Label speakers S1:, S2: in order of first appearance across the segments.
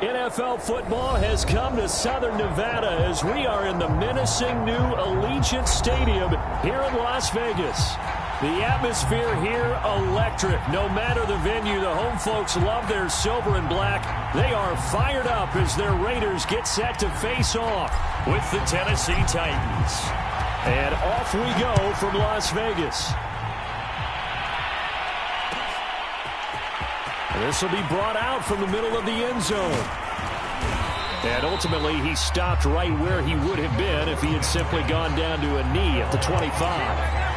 S1: NFL football has come to Southern Nevada as we are in the menacing new Allegiant Stadium here in Las Vegas. The atmosphere here, electric. No matter the venue, the home folks love their silver and black. They are fired up as their Raiders get set to face off with the Tennessee Titans. And off we go from Las Vegas. This will be brought out from the middle of the end zone. And ultimately, he stopped right where he would have been if he had simply gone down to a knee at the 25.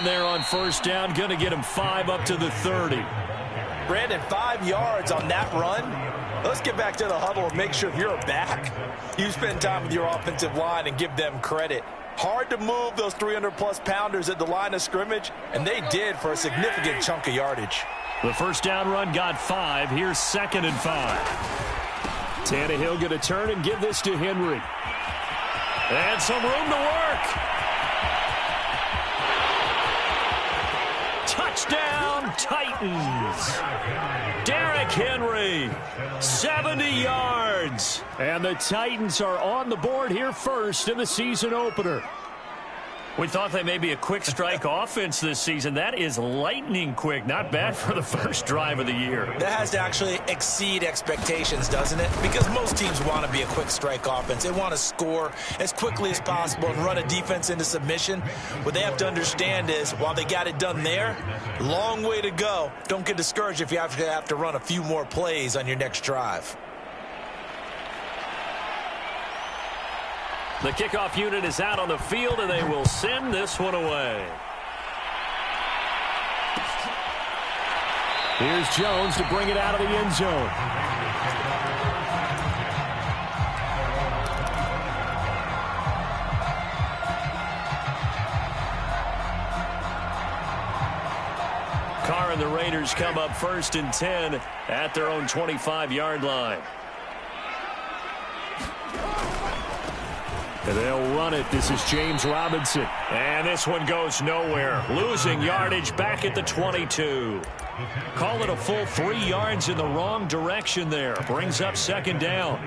S1: There on first down, going to get him 5 up to the 30.
S2: Brandon, 5 yards on that run. Let's get back to the huddle and make sure if you're back, you spend time with your offensive line and give them credit. Hard to move those 300-plus pounders at the line of scrimmage, and they did for a significant chunk of yardage.
S1: The first down run got 5. Here's 2nd and 5. Tannehill going to turn and give this to Henry. And some room to work. Touchdown, Titans. Derrick Henry, 70 yards. And the Titans are on the board here first in the season opener. We thought they may be a quick strike offense this season. That is lightning quick. Not bad for the first drive of the year.
S2: That has to actually exceed expectations, doesn't it? Because most teams want to be a quick strike offense. They want to score as quickly as possible and run a defense into submission. What they have to understand is, while they got it done there, long way to go. Don't get discouraged if you have to run a few more plays on your next drive.
S1: The kickoff unit is out on the field, and they will send this one away. Here's Jones to bring it out of the end zone. Carr and the Raiders come up 1st and 10 at their own 25-yard line. And they'll run it. This is James Robinson. And this one goes nowhere. Losing yardage back at the 22. Call it a full 3 yards in the wrong direction there. Brings up 2nd down.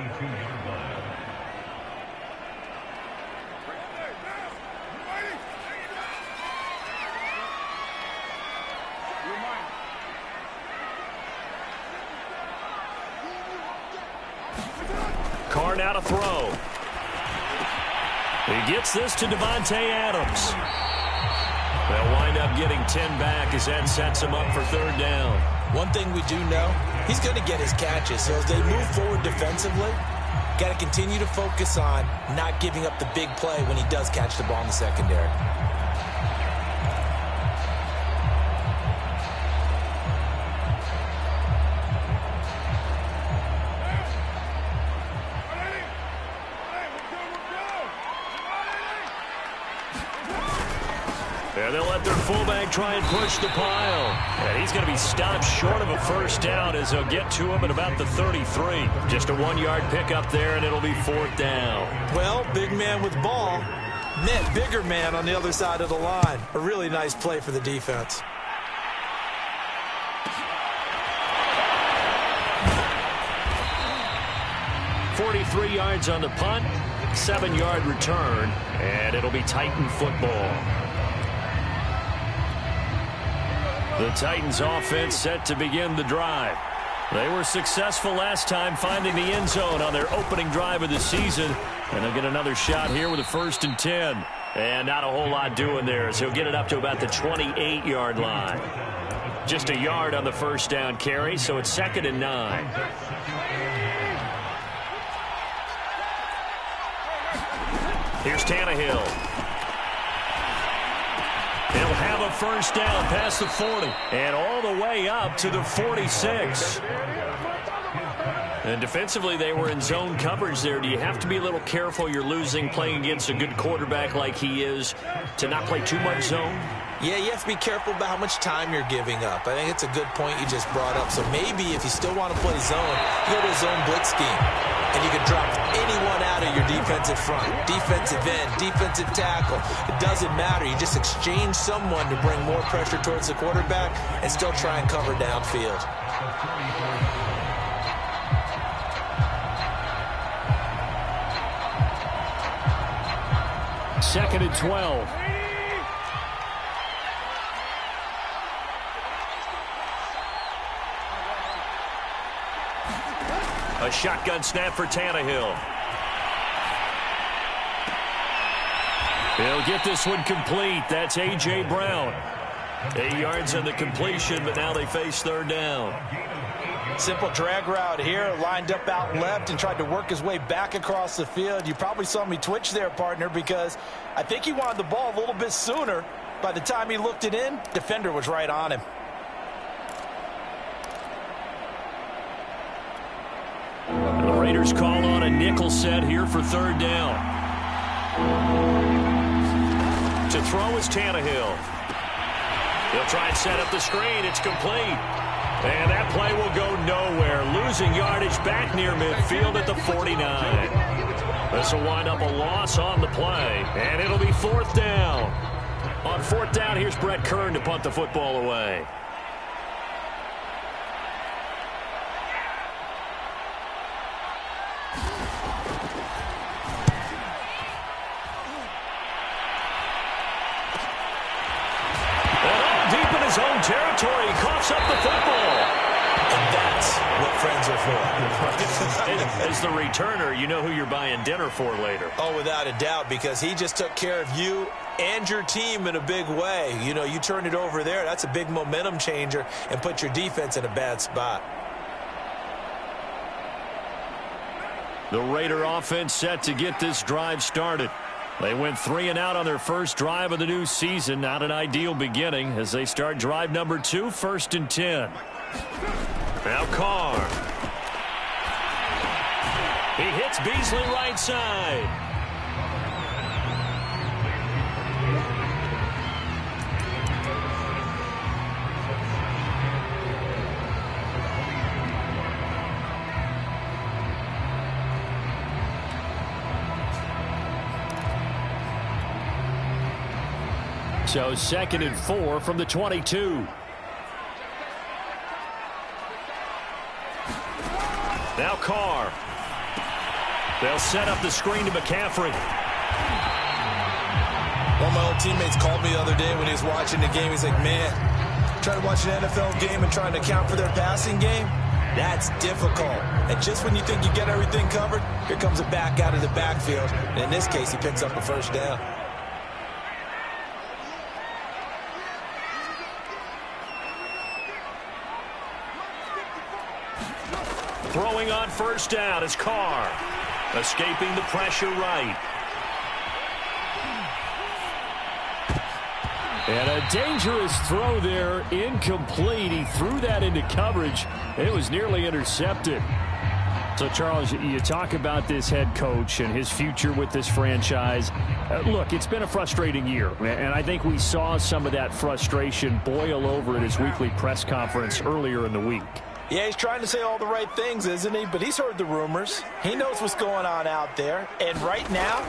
S1: Carr now to throw. He gets this to Devontae Adams. They'll wind up getting 10 back as that sets him up for 3rd down.
S2: One thing we do know, he's going to get his catches. So as they move forward defensively, got to continue to focus on not giving up the big play when he does catch the ball in the secondary.
S1: And they'll let their fullback try and push the pile. And he's going to be stopped short of a first down as they'll get to him at about the 33. Just a 1-yard pickup there, and it'll be 4th down.
S2: Well, big man with ball met bigger man on the other side of the line. A really nice play for the defense.
S1: .43 yards on the punt, 7-yard return, and it'll be Titan football. The Titans offense set to begin the drive. They were successful last time finding the end zone on their opening drive of the season. And they'll get another shot here with a 1st and 10. And not a whole lot doing there as he'll get it up to about the 28-yard line. Just a yard on the first down carry, so it's 2nd and 9. Here's Tannehill. He'll have a first down past the 40 and all the way up to the 46. And defensively, they were in zone coverage there. Do you have to be a little careful? You're losing playing against a good quarterback like he is to not play too much zone?
S2: Yeah, you have to be careful about how much time you're giving up. I think it's a good point you just brought up. So maybe if you still want to play zone, you go to a zone blitz scheme. And you can drop anyone out of your defensive front. Defensive end, defensive tackle. It doesn't matter. You just exchange someone to bring more pressure towards the quarterback and still try and cover downfield.
S1: Second and 12. A shotgun snap for Tannehill. He'll get this one complete. That's A.J. Brown. 8 yards on the completion, but now they face third down.
S2: Simple drag route here, lined up out left and tried to work his way back across the field. You probably saw me twitch there, partner, because I think he wanted the ball a little bit sooner. By the time he looked it in, defender was right on him.
S1: The Raiders call on a nickel set here for third down. To throw is Tannehill. He'll try and set up the screen. It's complete. And that play will go nowhere. Losing yardage back near midfield at the 49. This will wind up a loss on the play. And it'll be fourth down. On fourth down, here's Brett Kern to punt the football away. Own territory, he coughs up the football.
S2: And that's what friends are for.
S1: As the returner, you know who you're buying dinner for later.
S2: Oh, without a doubt, because he just took care of you and your team in a big way. You know, you turn it over there, that's a big momentum changer and put your defense in a bad spot.
S1: The Raider offense set to get this drive started. They went 3 and out on their first drive of the new season. Not an ideal beginning as they start drive number 2, first and 10. Now Carr. He hits Beasley right side. So second and 4 from the 22. Now Carr. They'll set up the screen to McCaffrey.
S2: One of my old teammates called me the other day when he was watching the game. He's like, man, trying to watch an NFL game and trying to account for their passing game, that's difficult. And just when you think you get everything covered, here comes a back out of the backfield. And in this case, he picks up a first down.
S1: Throwing on first down is Carr. Escaping the pressure right. And a dangerous throw there, incomplete. He threw that into coverage. It was nearly intercepted. So, Charles, you talk about this head coach and his future with this franchise. Look, it's been a frustrating year, and I think we saw some of that frustration boil over at his weekly press conference earlier in the week.
S2: Yeah, he's trying to say all the right things, isn't he? But he's heard the rumors. He knows what's going on out there. And right now,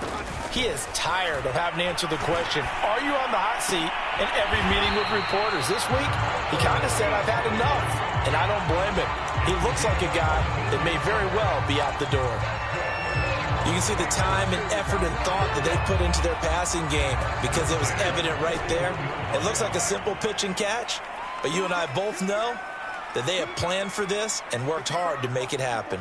S2: he is tired of having to answer the question, are you on the hot seat in every meeting with reporters? This week, he kind of said, I've had enough. And I don't blame him. He looks like a guy that may very well be out the door. You can see the time and effort and thought that they put into their passing game because it was evident right there. It looks like a simple pitch and catch, but you and I both know that they have planned for this and worked hard to make it happen.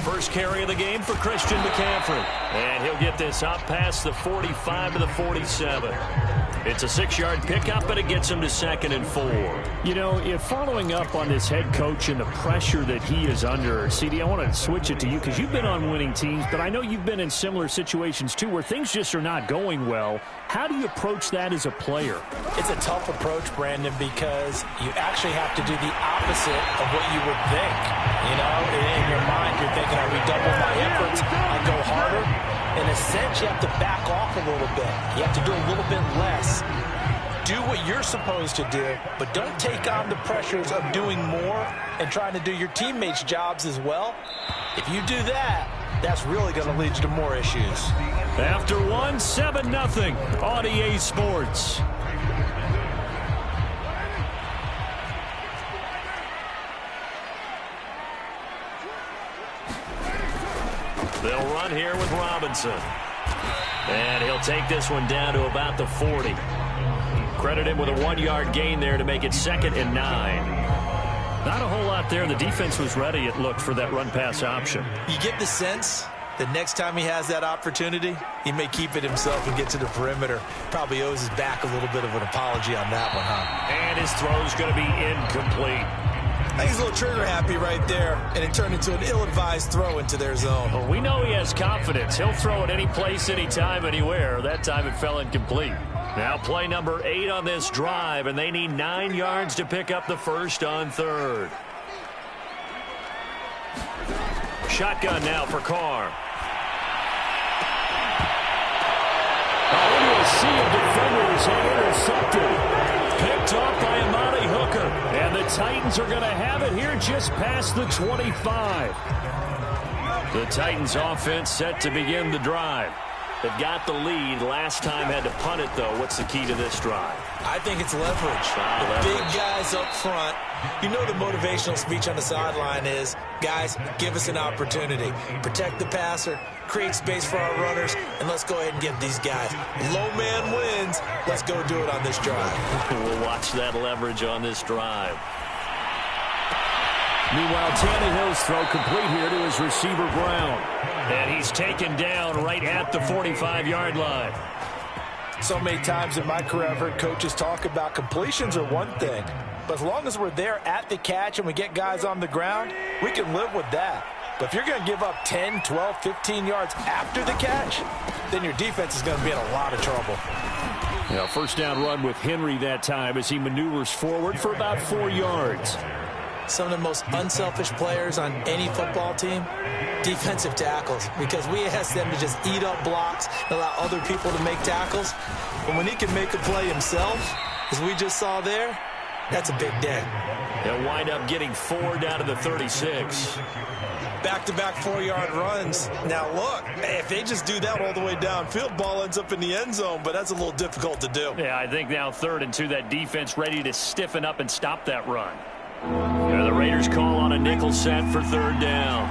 S1: First carry of the game for Christian McCaffrey. And he'll get this up past the 45 to the 47. It's a 6-yard pickup, but it gets him to second and 4. You know, if following up on this head coach and the pressure that he is under, CD, I want to switch it to you because you've been on winning teams, but I know you've been in similar situations too where things just are not going well. How do you approach that as a player?
S2: It's a tough approach, Brandon, because you actually have to do the opposite of what you would think. You know, in your mind, you're thinking, I redouble my efforts, I go harder. In a sense, you have to back off a little bit. You have to do a little bit less. Do what you're supposed to do, but don't take on the pressures of doing more and trying to do your teammates' jobs as well. If you do that, that's really going to lead you to more issues.
S1: After one, 7-0 on EA Sports. They'll run here with Robinson. And he'll take this one down to about the 40. Credit him with a 1-yard gain there to make it 2nd and 9. Not a whole lot there. The defense was ready, it looked, for that run-pass option.
S2: You get the sense that next time he has that opportunity, he may keep it himself and get to the perimeter. Probably owes his back a little bit of an apology on that one, huh?
S1: And his throw's going to be incomplete.
S2: I think he's a little trigger happy right there, and it turned into an ill-advised throw into their zone.
S1: Well, we know he has confidence. He'll throw it any place, anytime, anywhere. That time it fell incomplete. Now play number 8 on this drive, and they need 9 yards to pick up the first on 3rd. Shotgun now for Carr. Into a sea of defenders and intercepted. Picked off by Amani Hooker. And the Titans are going to have it here just past the 25. The Titans offense set to begin the drive. They've got the lead. Last time had to punt it, though. What's the key to this drive?
S2: I think it's leverage. The big guys up front. You know the motivational speech on the sideline is, guys, give us an opportunity. Protect the passer, create space for our runners, and let's go ahead and get these guys. Low man wins. Let's go do it on this drive.
S1: We'll watch that leverage on this drive. Meanwhile, Tannehill's throw complete here to his receiver, Brown. And he's taken down right at the 45-yard line.
S2: So many times in my career, I've heard coaches talk about completions are one thing. But as long as we're there at the catch and we get guys on the ground, we can live with that. But if you're going to give up 10, 12, 15 yards after the catch, then your defense is going to be in a lot of trouble.
S1: Yeah, first down run with Henry that time as he maneuvers forward for about 4 yards.
S2: Some of the most unselfish players on any football team, defensive tackles, because we ask them to just eat up blocks and allow other people to make tackles. But when he can make a play himself, as we just saw there, that's a big day.
S1: They'll wind up getting 4 down to the 36.
S2: Back-to-back 4-yard runs. Now, look, if they just do that all the way downfield, ball ends up in the end zone, but that's a little difficult to do.
S1: Yeah, I think now 3rd and 2, that defense ready to stiffen up and stop that run. Yeah, the Raiders call on a nickel set for 3rd down.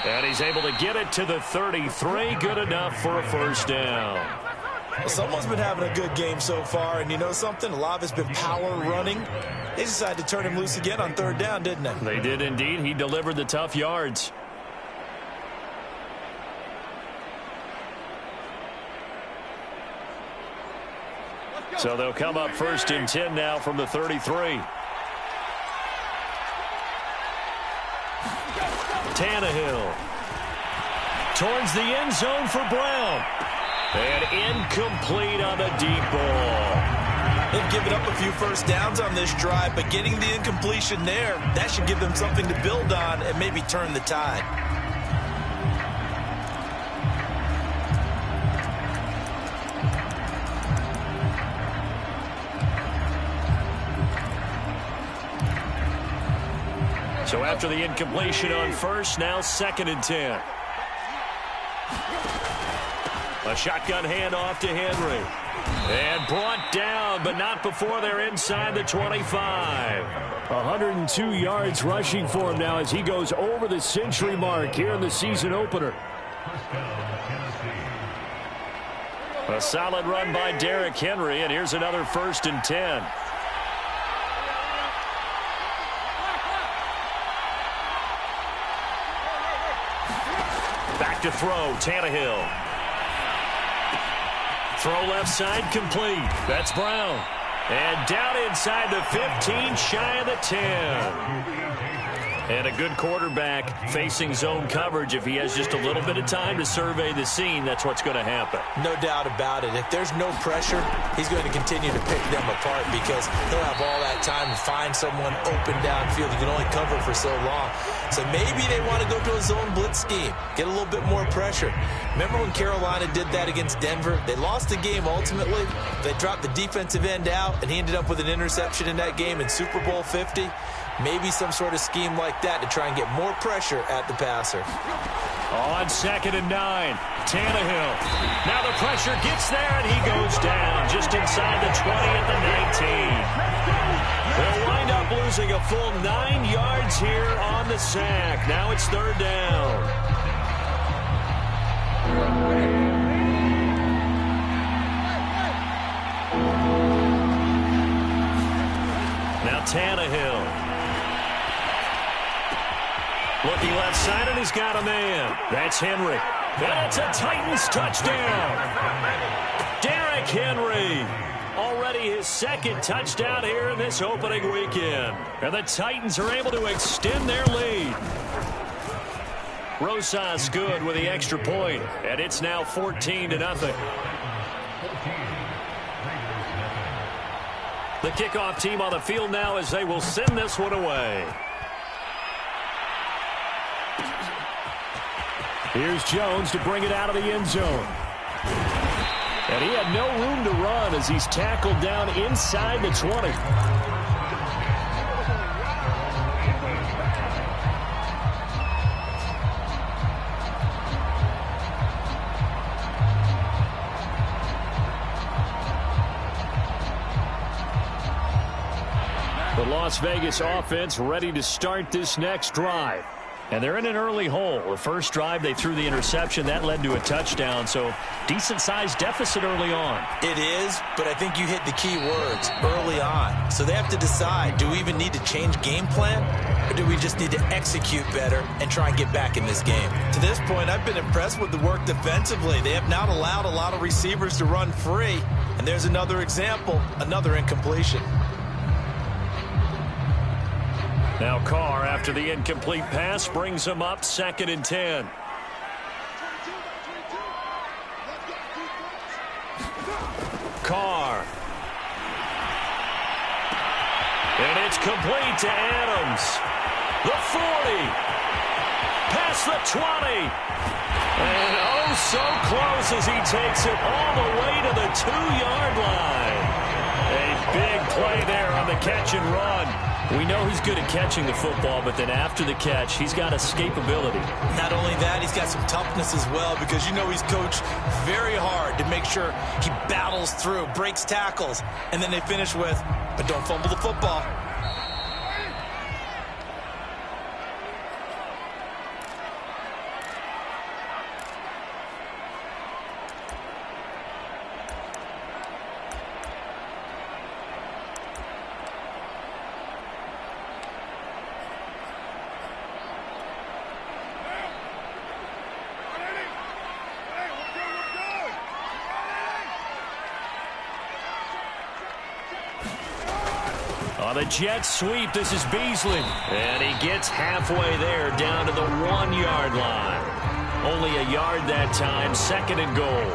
S1: And he's able to get it to the 33. Good enough for a first down.
S2: Well, someone's been having a good game so far, and you know something? A lot of it's been power running. They decided to turn him loose again on 3rd down, didn't they?
S1: They did indeed. He delivered the tough yards. So they'll come up 1st and 10 now from the 33. Tannehill towards the end zone for Brown. And incomplete on the deep ball.
S2: They've given up a few first downs on this drive, but getting the incompletion there, that should give them something to build on and maybe turn the tide.
S1: So after the incompletion on 1st, now 2nd and 10. A shotgun handoff to Henry. And brought down, but not before they're inside the 25. 102 yards rushing for him now as he goes over the century mark here in the season opener. A solid run by Derrick Henry, and here's another 1st and 10. Back to throw, Tannehill. Throw left side complete. That's Brown. And down inside the 15, shy of the 10. And a good quarterback facing zone coverage. If he has just a little bit of time to survey the scene, that's what's going to happen.
S2: No doubt about it. If there's no pressure, he's going to continue to pick them apart because he'll have all that time to find someone open downfield. You can only cover for so long. So maybe they want to go to a zone blitz scheme, get a little bit more pressure. Remember when Carolina did that against Denver? They lost the game ultimately. They dropped the defensive end out, and he ended up with an interception in that game in Super Bowl 50. Maybe some sort of scheme like that to try and get more pressure at the passer.
S1: On 2nd and 9, Tannehill. Now the pressure gets there, and he goes down just inside the 20 at the 19. They'll wind up losing a full 9 yards here on the sack. Now it's 3rd down. Now Tannehill. Looking left side, and he's got a man. That's Henry. And it's a Titans touchdown. Derrick Henry. Already his 2nd touchdown here in this opening weekend. And the Titans are able to extend their lead. Rosas good with the extra point, and it's now 14-0. The kickoff team on the field now as they will send this one away. Here's Jones to bring it out of the end zone. And he had no room to run as he's tackled down inside the 20. The Las Vegas offense ready to start this next drive. And they're in an early hole. The first drive, they threw the interception. That led to a touchdown, so decent-sized deficit early on.
S2: It is, but I think you hit the key words, early on. So they have to decide, do we even need to change game plan, or do we just need to execute better and try and get back in this game? To this point, I've been impressed with the work defensively. They have not allowed a lot of receivers to run free. And there's another example, another incompletion.
S1: Now Carr, after the incomplete pass, brings him up 2nd and 10. Carr. And it's complete to Adams. The 40. Past the 20. And oh, so close as he takes it all the way to the 2-yard line. A big play there on the catch and run. We know he's good at catching the football, but then after the catch, he's got escapability.
S2: Not only that, he's got some toughness as well because you know he's coached very hard to make sure he battles through, breaks tackles, and then they finish with, but don't fumble the football.
S1: On the jet sweep, this is Beasley. And he gets halfway there down to the 1-yard line. Only a yard that time, 2nd and goal.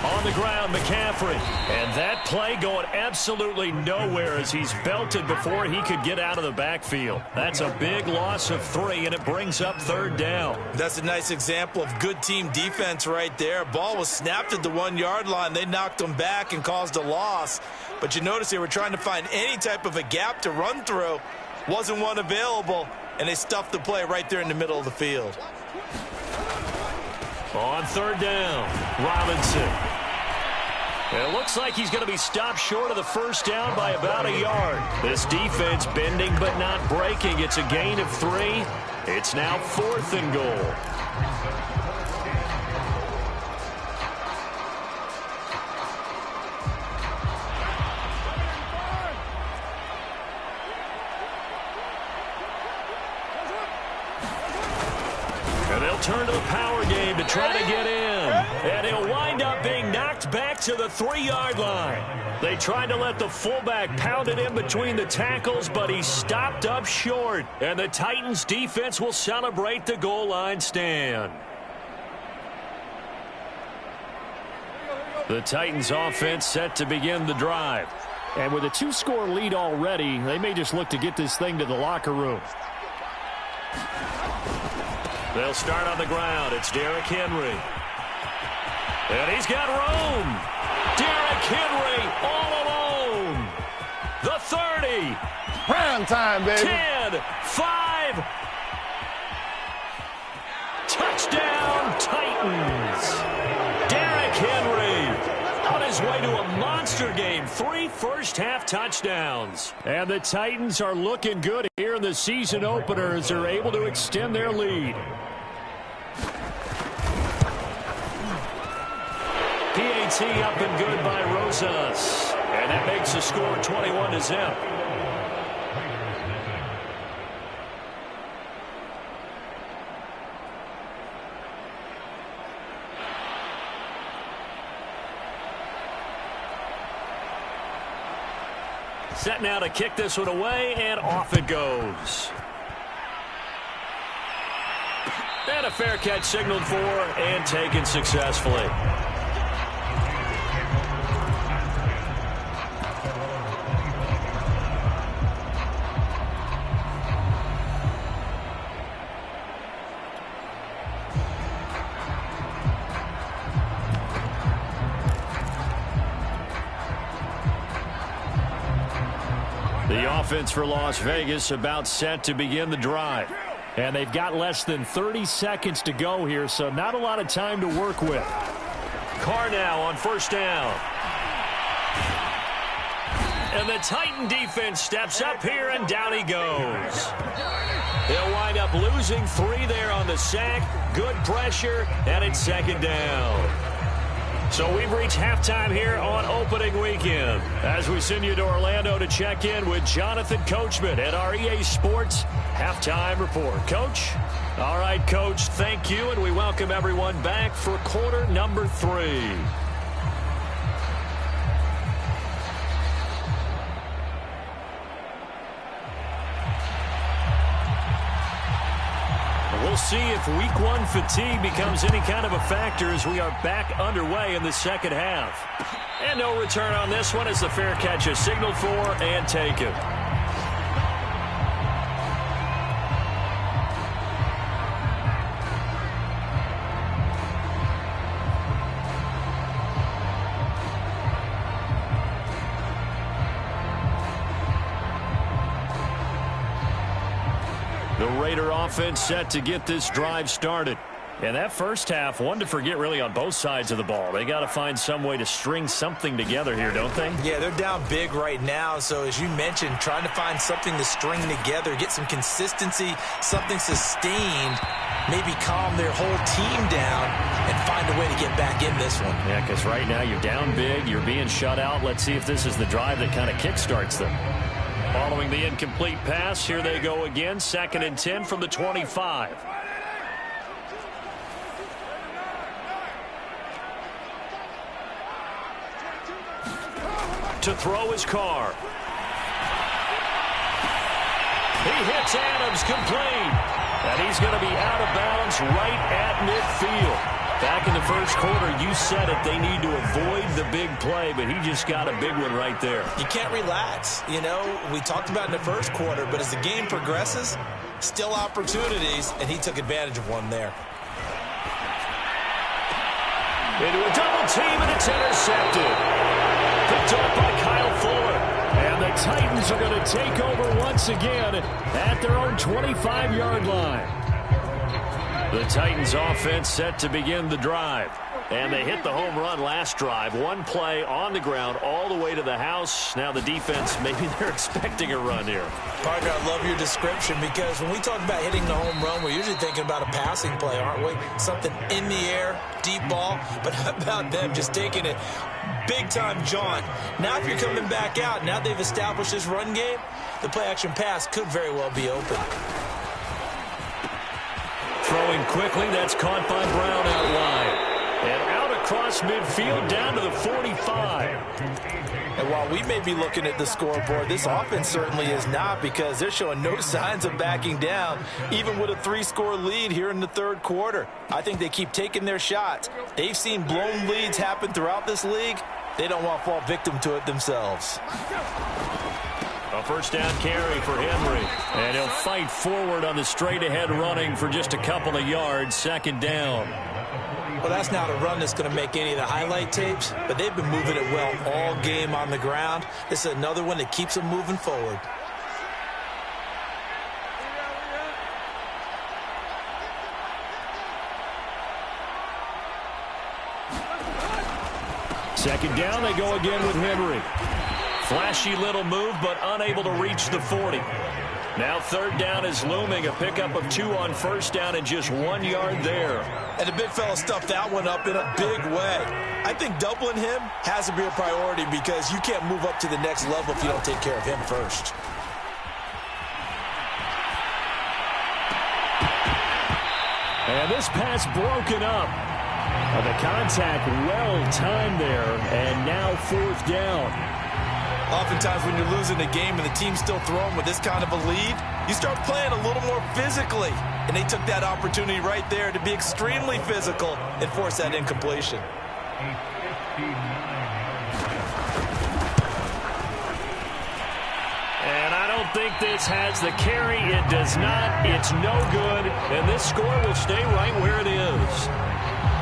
S1: On the ground, McCaffrey. And that play going absolutely nowhere as he's belted before he could get out of the backfield. That's a big loss of 3, and it brings up 3rd down.
S2: That's a nice example of good team defense right there. Ball was snapped at the 1-yard line. They knocked him back and caused a loss. But you notice they were trying to find any type of a gap to run through. Wasn't one available, and they stuffed the play right there in the middle of the field.
S1: On 3rd down, Robinson. It looks like he's going to be stopped short of the 1st down by about a yard. This defense bending but not breaking. It's a gain of 3. It's now 4th and goal. And they'll turn to the power game to try to get in. And he'll wind up being knocked back to the 3-yard line. They tried to let the fullback pound it in between the tackles, but he stopped up short. And the Titans defense will celebrate the goal line stand. The Titans offense set to begin the drive. And with a 2-score lead already, they may just look to get this thing to the locker room. They'll start on the ground. It's Derrick Henry. And he's got room. Derrick Henry all alone. The 30.
S3: Prime time, baby.
S1: 10, 5. Touchdown, Titans. Derrick Henry on his way to a monster game. 3 first-half touchdowns. And the Titans are looking good here in the season opener as they're able to extend their lead. PAT up and good by Rosas. And that makes the score 21-0. Set now to kick this one away, and off it goes. And a fair catch signaled for and taken successfully. The offense for Las Vegas about set to begin the drive. And they've got less than 30 seconds to go here, so not a lot of time to work with. Carr now on first down. And the Titan defense steps up here, and down he goes. They'll wind up losing 3 there on the sack. Good pressure, and it's second down. So we've reached halftime here on opening weekend as we send you to Orlando to check in with Jonathan Coachman at our EA Sports Halftime Report. Coach? All right, Coach, thank you, and we welcome everyone back for quarter number 3. We'll see if week 1 fatigue becomes any kind of a factor as we are back underway in the second half. And no return on this one as the fair catch is signaled for and taken. The Raider offense set to get this drive started. And that first half, one to forget really on both sides of the ball. They got to find some way to string something together here, don't they?
S2: Yeah, they're down big right now. So as you mentioned, trying to find something to string together, get some consistency, something sustained, maybe calm their whole team down and find a way to get back in this one.
S1: Yeah, because right now you're down big, you're being shut out. Let's see if this is the drive that kind of kickstarts them. Following the incomplete pass, here they go again. 2nd and 10 from the 25. To throw his Carr. He hits Adams complete. And he's going to be out of bounds right at midfield. Back in the first quarter, you said it, they need to avoid the big play, but he just got a big one right there.
S2: You can't relax. You know, we talked about in the first quarter, but as the game progresses, still opportunities, and he took advantage of one there.
S1: Into a double team, and it's intercepted. Picked up by Kyle Fuller. And the Titans are going to take over once again at their own 25-yard line. The Titans offense set to begin the drive. And they hit the home run last drive. One play on the ground all the way to the house. Now the defense, maybe they're expecting a run here.
S2: Parker, I love your description because when we talk about hitting the home run, we're usually thinking about a passing play, aren't we? Something in the air, deep ball. But how about them just taking it big-time jaunt? Now if you're coming back out, now they've established this run game, the play-action pass could very well be open. Throwing quickly, that's caught by Brown out wide. And out
S1: across midfield down to the 45.
S2: And while we may be looking at the scoreboard, this offense certainly is not, because they're showing no signs of backing down, even with a 3-score lead here in the third quarter. I think they keep taking their shots. They've seen blown leads happen throughout this league. They don't want to fall victim to it themselves.
S1: A first down carry for Henry. And he'll fight forward on the straight-ahead running for just a couple of yards. Second down.
S2: Well, that's not a run that's going to make any of the highlight tapes, but they've been moving it well all game on the ground. This is another one that keeps them moving forward.
S1: Second down, they go again with Henry. Flashy little move, but unable to reach the 40. Now third down is looming, a pickup of 2 on first down and just 1 yard there.
S2: And the big fella stuffed that one up in a big way. I think doubling him has to be a priority, because you can't move up to the next level if you don't take care of him first.
S1: And this pass broken up. The contact well timed there, and now fourth down.
S2: Oftentimes when you're losing a game and the team's still throwing with this kind of a lead, you start playing a little more physically. And they took that opportunity right there to be extremely physical and force that incompletion.
S1: And I don't think this has the carry. It does not. It's no good. And this score will stay right where it is.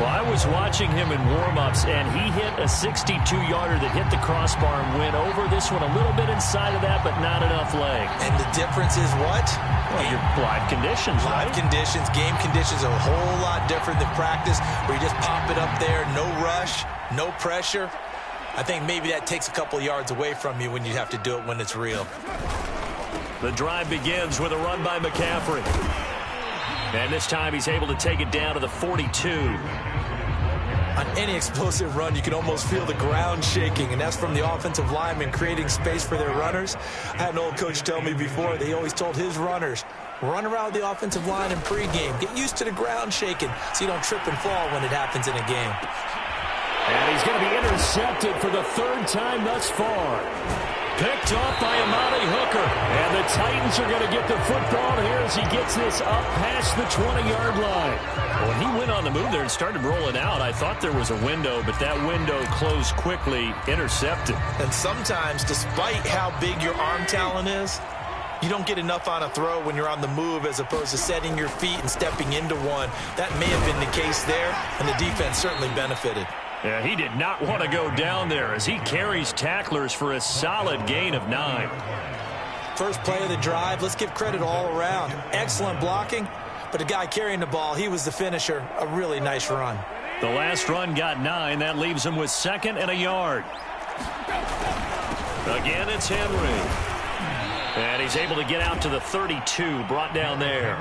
S1: Well, I was watching him in warm-ups, and he hit a 62-yarder that hit the crossbar and went over. This one a little bit inside of that, but not enough leg.
S2: And the difference is what?
S1: Well, your live conditions, right?
S2: Live conditions, game conditions are a whole lot different than practice, where you just pop it up there, no rush, no pressure. I think maybe that takes a couple yards away from you when you have to do it when it's real.
S1: The drive begins with a run by McCaffrey. And this time he's able to take it down to the 42.
S2: On any explosive run, you can almost feel the ground shaking, and that's from the offensive linemen creating space for their runners. I had an old coach tell me before, they always told his runners, run around the offensive line in pregame. Get used to the ground shaking so you don't trip and fall when it happens in a game.
S1: And he's going to be intercepted for the third time thus far. Picked off by Amani Hooker. And the Titans are going to get the football here as he gets this up past the 20-yard line. When he went on the move there and started rolling out, I thought there was a window, but that window closed quickly, intercepted.
S2: And sometimes, despite how big your arm talent is, you don't get enough on a throw when you're on the move as opposed to setting your feet and stepping into one. That may have been the case there, and the defense certainly benefited.
S1: Yeah, he did not want to go down there as he carries tacklers for a solid gain of 9.
S2: First play of the drive, let's give credit all around. Excellent blocking, but the guy carrying the ball, he was the finisher. A really nice run.
S1: The last run got 9. That leaves him with 2nd and a yard. Again, it's Henry. And he's able to get out to the 32, brought down there.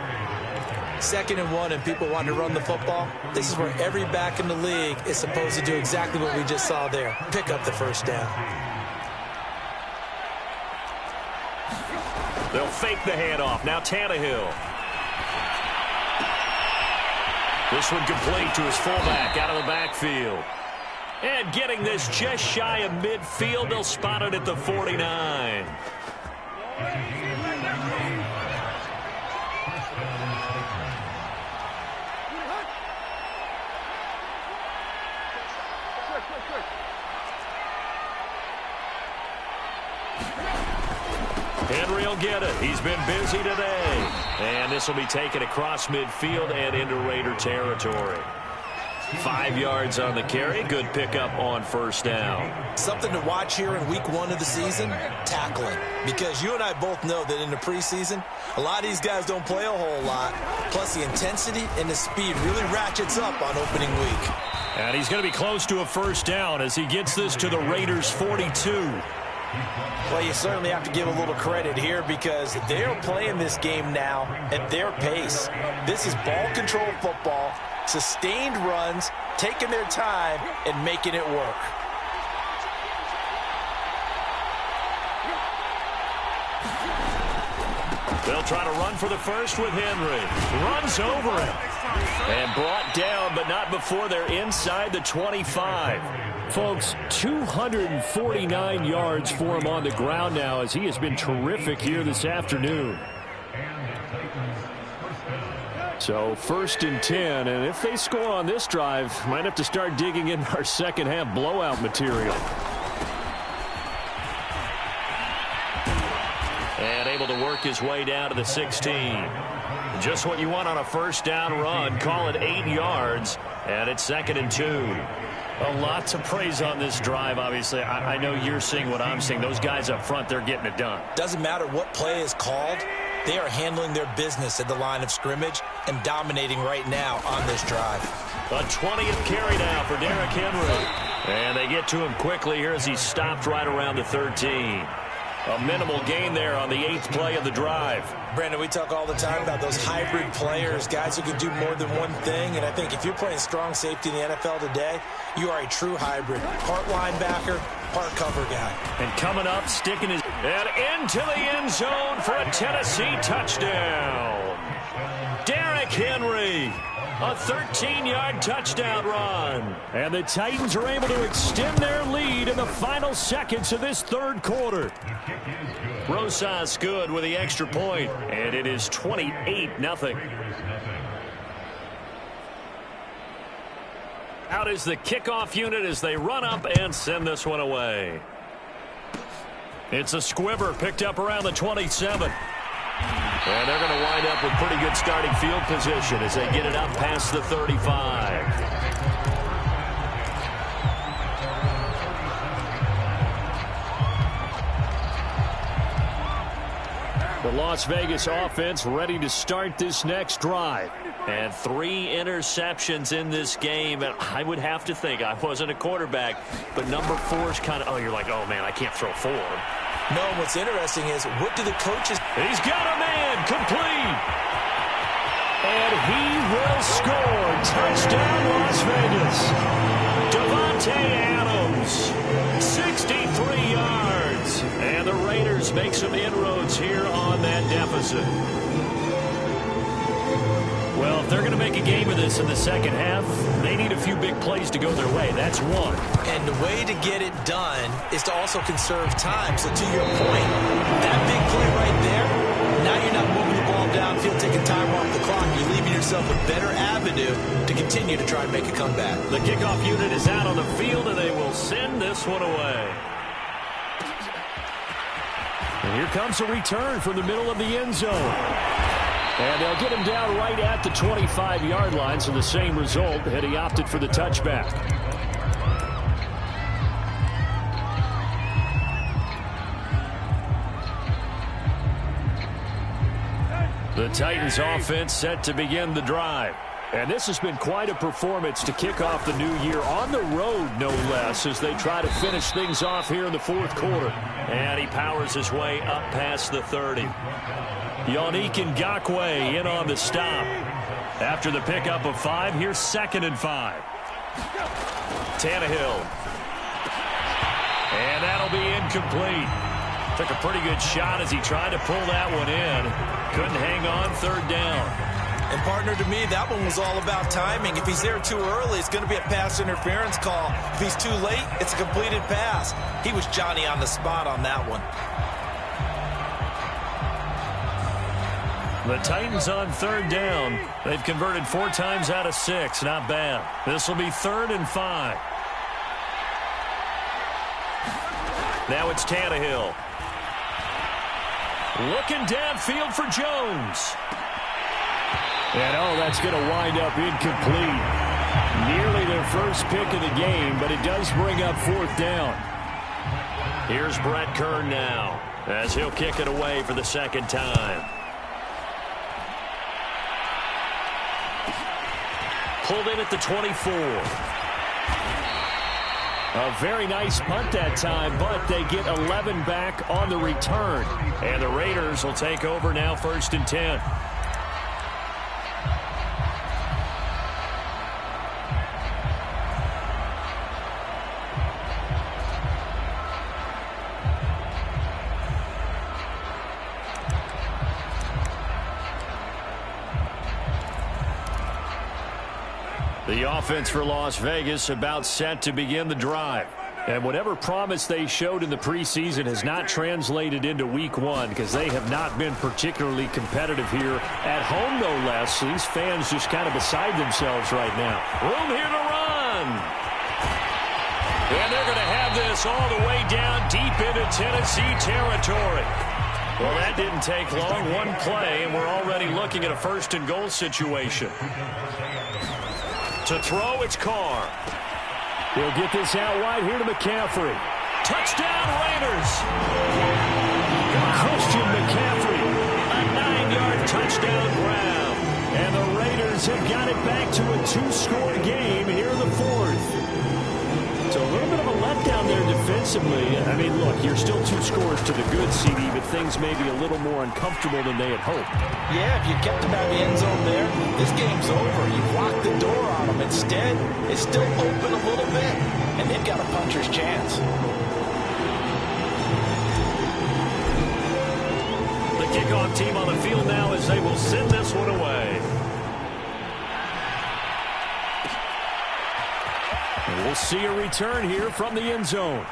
S2: 2nd and 1, and people want to run the football. This is where every back in the league is supposed to do exactly what we just saw there. Pick up the first down.
S1: They'll fake the handoff. Now Tannehill. This one complete to his fullback out of the backfield. And getting this just shy of midfield, they'll spot it at the 49. Henry will get it. He's been busy today. And this will be taken across midfield and into Raider territory. 5 yards on the carry. Good pickup on first down.
S2: Something to watch here in week 1 of the season, tackling. Because you and I both know that in the preseason, a lot of these guys don't play a whole lot. Plus the intensity and the speed really ratchets up on opening week.
S1: And he's going to be close to a first down as he gets this to the Raiders' 42.
S2: Well, you certainly have to give a little credit here because they're playing this game now at their pace. This is ball control football, sustained runs, taking their time, and making it work.
S1: They'll try to run for the first with Henry. Runs over him. And brought down, but not before they're inside the 25. Folks, 249 yards for him on the ground now as he has been terrific here this afternoon. So 1st and 10, and if they score on this drive, might have to start digging in our second half blowout material. And able to work his way down to the 16. Just what you want on a first down run. Call it 8 yards, and it's 2nd and 2. A lot to praise on this drive, obviously. I know you're seeing what I'm seeing. Those guys up front, they're getting it done.
S2: Doesn't matter what play is called. They are handling their business at the line of scrimmage and dominating right now on this drive.
S1: A 20th carry now for Derrick Henry. And they get to him quickly here as he stopped right around the 13. A minimal gain there on the 8th play of the drive.
S2: Brandon, we talk all the time about those hybrid players, guys who can do more than one thing. And I think if you're playing strong safety in the NFL today, you are a true hybrid. Part linebacker, part cover guy.
S1: And coming up, sticking his and into the end zone for a Tennessee touchdown. Derrick Henry. A 13-yard touchdown run. And the Titans are able to extend their lead in the final seconds of this 3rd quarter. Rosas good with the extra point, and it is 28-0. Out is the kickoff unit as they run up and send this one away. It's a squibber picked up around the 27. And they're going to wind up with pretty good starting field position as they get it up past the 35. The Las Vegas offense ready to start this next drive. And 3 interceptions in this game. And I would have to think, I wasn't a quarterback, but number 4 is kind of, oh, you're like, oh, man, I can't throw 4.
S2: No, what's interesting is, what do the coaches...
S1: He's got a man complete. And he will score. Touchdown, Las Vegas. Devontae Adams, 63 yards. And the Raiders make some inroads here on that deficit. Well, if they're going to make a game of this in the second half, they need a few big plays to go their way. That's one.
S2: And the way to get it done is to also conserve time. So to your point, that big play right there, now you're not moving the ball downfield, taking time off the clock. You're leaving yourself a better avenue to continue to try and make a comeback.
S1: The kickoff unit is out on the field, and they will send this one away. And here comes a return from the middle of the end zone. And they'll get him down right at the 25-yard line, so the same result, had he opted for the touchback. The Titans offense set to begin the drive. And this has been quite a performance to kick off the new year on the road, no less, as they try to finish things off here in the 4th quarter. And he powers his way up past the 30. Yannick Ngakoue in on the stop. After the pickup of 5, here's 2nd and 5. Tannehill. And that'll be incomplete. Took a pretty good shot as he tried to pull that one in. Couldn't hang on, 3rd down.
S2: And partner, to me, that one was all about timing. If he's there too early, it's going to be a pass interference call. If he's too late, it's a completed pass. He was Johnny on the spot on that one.
S1: The Titans on 3rd down. They've converted 4 times out of 6. Not bad. This will be 3rd and 5. Now it's Tannehill. Looking downfield for Jones. And, oh, that's going to wind up incomplete. Nearly their first pick of the game, but it does bring up 4th down. Here's Brett Kern now, as he'll kick it away for the 2nd time. Pulled in at the 24. A very nice punt that time, but they get 11 back on the return. And the Raiders will take over now, 1st and 10. The offense for Las Vegas about set to begin the drive. And whatever promise they showed in the preseason has not translated into week one because they have not been particularly competitive here at home, no less. So these fans just kind of beside themselves right now. Room here to run. And they're going to have this all the way down deep into Tennessee territory. Well, that didn't take long. One play, and we're already looking at a first-and-goal situation. To throw, it's Carr. He'll get this out wide here to McCaffrey. Touchdown, Raiders! Christian McCaffrey, a 9-yard touchdown grab. And the Raiders have got it back to a 2-score game here in the fourth. So a little bit of a letdown there defensively. I mean, look, you're still 2 scores to the good, CD, but things may be a little more uncomfortable than they had hoped.
S2: Yeah, if you kept them out of the end zone there, this game's over. You've locked the door on them. Instead, it's still open a little bit, and they've got a puncher's chance.
S1: The kickoff team on the field now as they will send this one away. We'll see a return here from the end zone.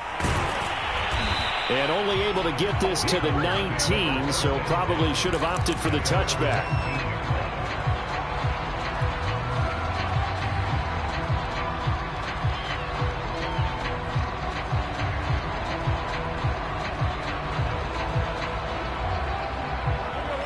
S1: And only able to get this to the 19, so probably should have opted for the touchback.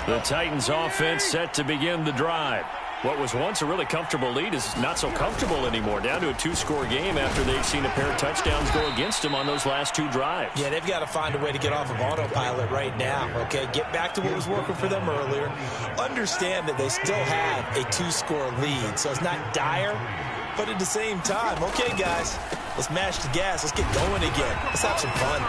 S1: The Titans offense set to begin the drive. What was once a really comfortable lead is not so comfortable anymore. Down to a 2-score game after they've seen a pair of touchdowns go against them on those last 2 drives.
S2: Yeah, they've got to find a way to get off of autopilot right now, okay? Get back to what was working for them earlier. Understand that they still have a 2-score lead, so it's not dire, but at the same time, okay, guys, let's mash the gas. Let's get going again. Let's have some fun.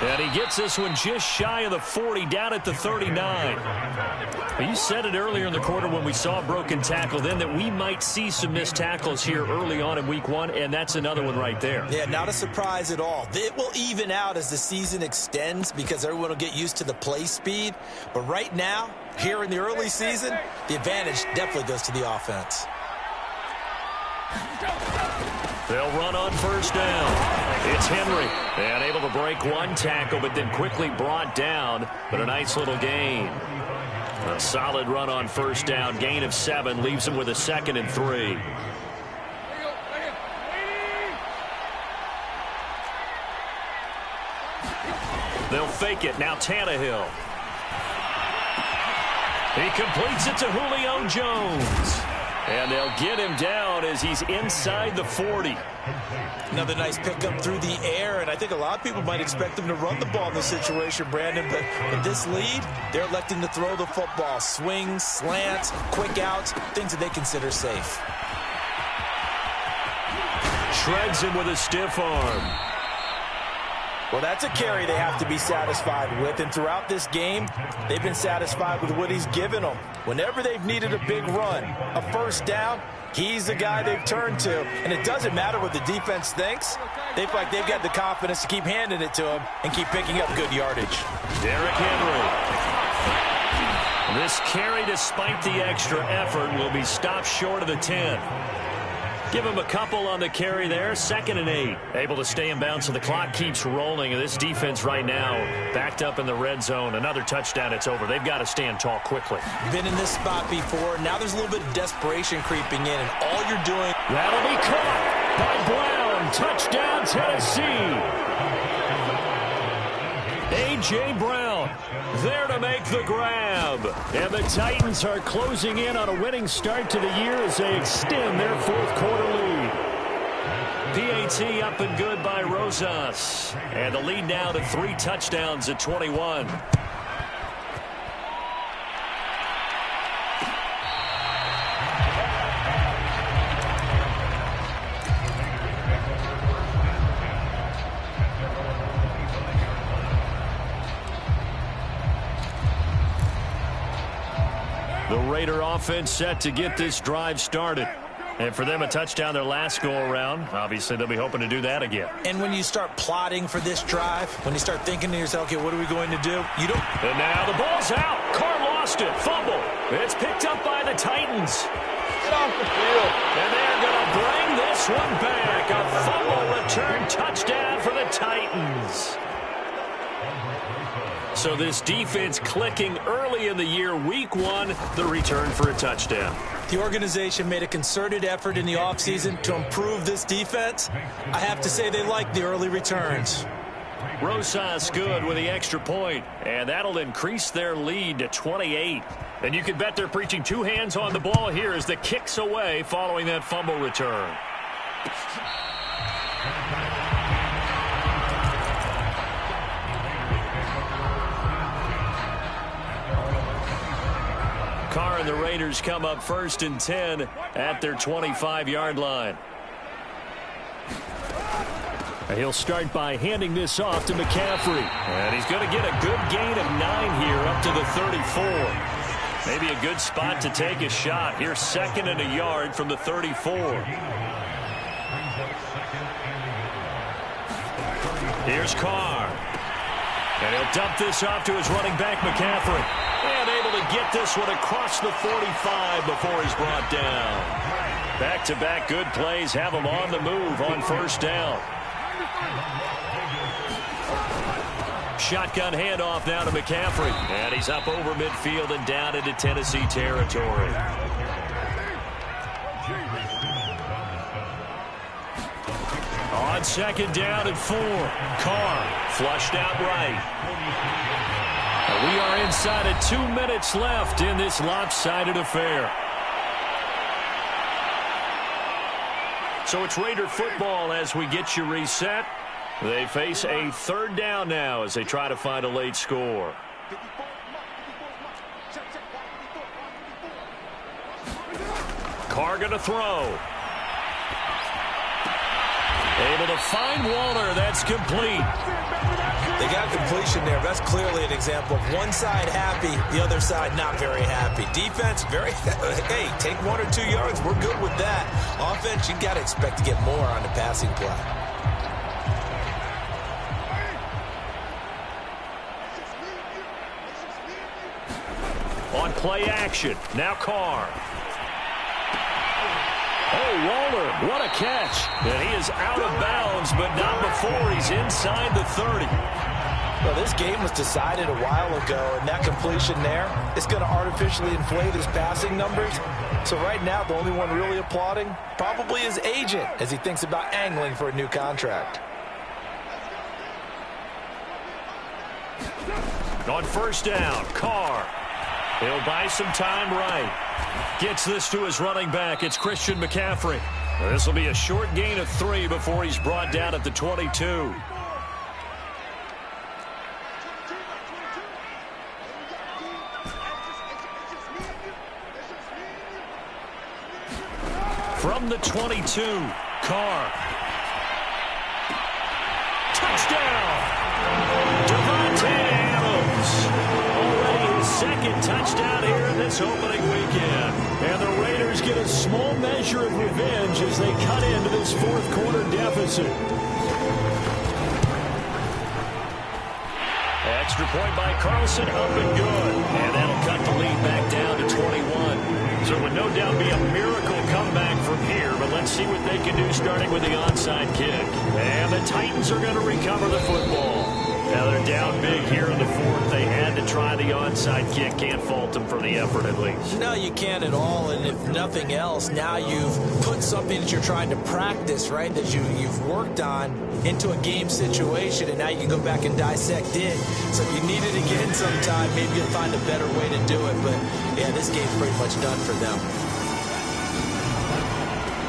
S1: And he gets this one just shy of the 40, down at the 39. You said it earlier in the quarter when we saw a broken tackle then that we might see some missed tackles here early on in week one, and that's another one right there.
S2: Yeah, not a surprise at all. It will even out as the season extends because everyone will get used to the play speed. But right now, here in the early season, the advantage definitely goes to the offense.
S1: They'll run on first down. It's Henry. And able to break one tackle, but then quickly brought down. But a nice little gain. A solid run on first down. Gain of 7 leaves him with a 2nd and 3. They'll fake it. Now Tannehill. He completes it to Julio Jones. And they'll get him down as he's inside the 40.
S2: Another nice pickup through the air, and I think a lot of people might expect them to run the ball in this situation, Brandon, but with this lead, they're electing to throw the football. Swings, slants, quick outs, things that they consider safe.
S1: Shreds him with a stiff arm.
S2: Well, that's a carry they have to be satisfied with, and throughout this game, they've been satisfied with what he's given them. Whenever they've needed a big run, a first down, he's the guy they've turned to, and it doesn't matter what the defense thinks. They feel like they've got the confidence to keep handing it to him and keep picking up good yardage.
S1: Derrick Henry. This carry, despite the extra effort, will be stopped short of the 10. Give him a couple on the carry there. 2nd and 8. Able to stay in bounds, so the clock keeps rolling. And this defense right now backed up in the red zone. Another touchdown, it's over. They've got to stand tall quickly.
S2: Been in this spot before. Now there's a little bit of desperation creeping in, and all you're doing...
S1: That'll be caught by Brown. Touchdown, Tennessee. A.J. Brown there to make the grab. And the Titans are closing in on a winning start to the year as they extend their 4th quarter lead. PAT up and good by Rosas. And the lead now to 3 touchdowns at 21. The Raider offense set to get this drive started. And for them, a touchdown their last go-around. Obviously, they'll be hoping to do that again.
S2: And when you start plotting for this drive, when you start thinking to yourself, okay, what are we going to do? You don't...
S1: And now the ball's out. Carr lost it. Fumble. It's picked up by the Titans.
S3: Get off the field.
S1: And they're going to bring this one back. A fumble return touchdown for the Titans. So this defense clicking early in the year, week one, the return for a touchdown.
S2: The organization made a concerted effort in the offseason to improve this defense. I have to say they like the early returns.
S1: Rosas good with the extra point, and that'll increase their lead to 28. And you can bet they're preaching two hands on the ball here as the kick's away following that fumble return. Carr and the Raiders come up 1st and 10 at their 25-yard line. He'll start by handing this off to McCaffrey. And he's going to get a good gain of 9 here up to the 34. Maybe a good spot to take a shot. Here's 2nd and a yard from the 34. Here's Carr. And he'll dump this off to his running back, McCaffrey. And able to get this one across the 45 before he's brought down. Back-to-back good plays have him on the move on 1st down. Shotgun handoff now to McCaffrey. And he's up over midfield and down into Tennessee territory. On 2nd down and 4. Carr flushed out right. We are inside of 2 minutes left in this lopsided affair. So it's Raider football as we get you reset. They face a 3rd down now as they try to find a late score. Carr going to throw. Able to find Waller. That's complete.
S2: They got completion there. That's clearly an example of one side happy, the other side not very happy. Defense, hey, take 1 or 2 yards. We're good with that. Offense, you got to expect to get more on the passing play.
S1: On play action. Now Carr. Oh, Waller, what a catch. And he is out of bounds, but not before he's inside the 30.
S2: Well, this game was decided a while ago, and that completion there is going to artificially inflate his passing numbers. So right now, the only one really applauding probably his agent as he thinks about angling for a new contract.
S1: On 1st down, Carr. He'll buy some time right. Gets this to his running back. It's Christian McCaffrey. This will be a short gain of 3 before he's brought down at the 22. From the 22, Carr. Touchdown! Devontae Adams. Already his 2nd touchdown here in this opening weekend. And the Raiders get a small measure of revenge as they cut into this 4th quarter deficit. Extra point by Carlson, up and good. And that'll cut the lead back down to 21. So it would no doubt be a miracle comeback from here, but let's see what they can do starting with the onside kick. And the Titans are going to recover the football. Now they're down big here in the 4th. They had to try the onside kick. Can't fault them for the effort at least.
S2: No, you can't at all. And if nothing else, now you've put something that you're trying to practice, right, that you've worked on into a game situation, and now you can go back and dissect it. So if you need it again sometime, maybe you'll find a better way to do it. But, yeah, this game's pretty much done for them.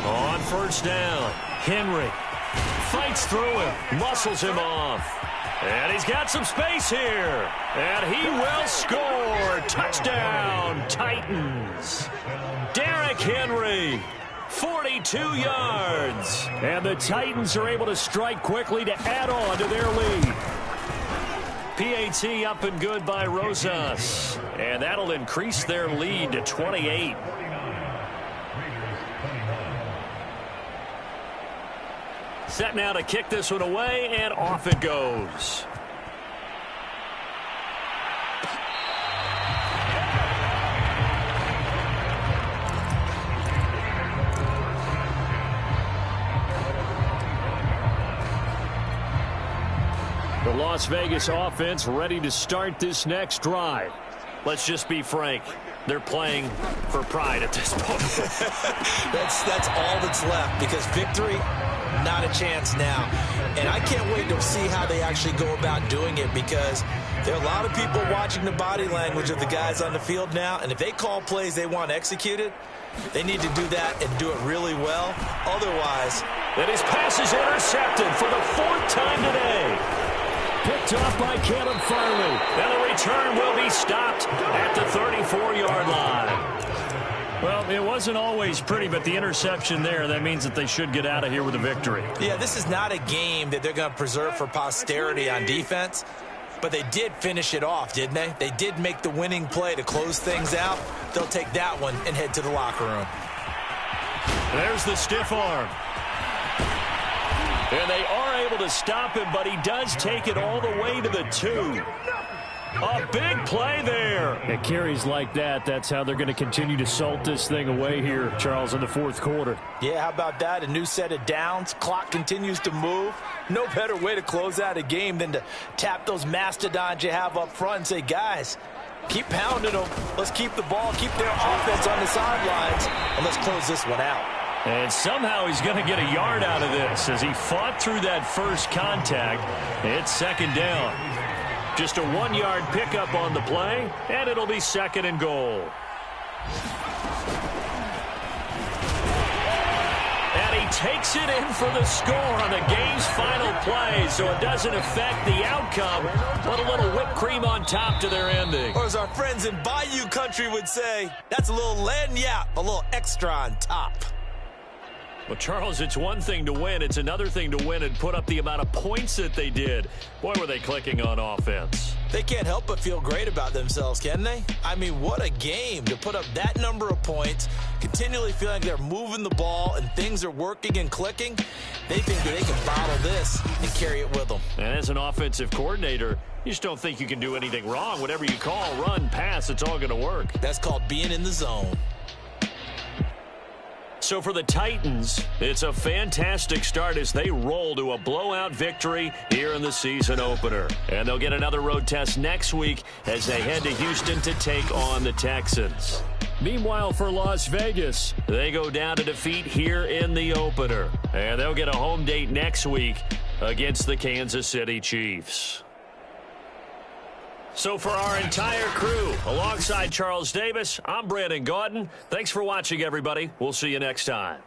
S1: On 1st down, Henry fights through him, muscles him off. And he's got some space here. And he will score. Touchdown, Titans. Derrick Henry, 42 yards. And the Titans are able to strike quickly to add on to their lead. PAT up and good by Rosas. And that'll increase their lead to 28. Set now to kick this one away, and off it goes. Las Vegas offense ready to start this next drive. Let's just be frank. They're playing for pride at this point.
S2: that's all that's left, because victory, not a chance now. And I can't wait to see how they actually go about doing it, because there are a lot of people watching the body language of the guys on the field now, and if they call plays they want executed, they need to do that and do it really well. Otherwise,
S1: and his pass is intercepted for the 4th time today. Picked off by Caleb Farley. And the return will be stopped at the 34-yard line. Well, it wasn't always pretty, but the interception there, that means that they should get out of here with a victory.
S2: Yeah, this is not a game that they're going to preserve for posterity on defense, but they did finish it off, didn't they? They did make the winning play to close things out. They'll take that one and head to the locker room.
S1: There's the stiff arm. And they are able to stop him, but he does take it all the way to the 2. A big play there. At carries like that, that's how they're going to continue to salt this thing away here, Charles, in the 4th quarter.
S2: Yeah, how about that? A new set of downs. Clock continues to move. No better way to close out a game than to tap those mastodons you have up front and say, guys, keep pounding them. Let's keep the ball, keep their offense on the sidelines, and let's close this one out.
S1: And somehow he's going to get a yard out of this as he fought through that first contact. It's 2nd down. Just a 1-yard pickup on the play, and it'll be 2nd and goal. And he takes it in for the score on the game's final play, so it doesn't affect the outcome, but a little whipped cream on top to their ending.
S2: Or as our friends in Bayou Country would say, that's a little lagniappe, a little extra on top.
S1: Well, Charles, it's one thing to win. It's another thing to win and put up the amount of points that they did. Boy, were they clicking on offense.
S2: They can't help but feel great about themselves, can they? I mean, what a game to put up that number of points, continually feeling like they're moving the ball and things are working and clicking. They think that they can bottle this and carry it with them.
S1: And as an offensive coordinator, you just don't think you can do anything wrong. Whatever you call, run, pass, it's all going to work.
S2: That's called being in the zone.
S1: So for the Titans, it's a fantastic start as they roll to a blowout victory here in the season opener. And they'll get another road test next week as they head to Houston to take on the Texans. Meanwhile, for Las Vegas, they go down to defeat here in the opener. And they'll get a home date next week against the Kansas City Chiefs. So for our entire crew, alongside Charles Davis, I'm Brandon Gaudin. Thanks for watching, everybody. We'll see you next time.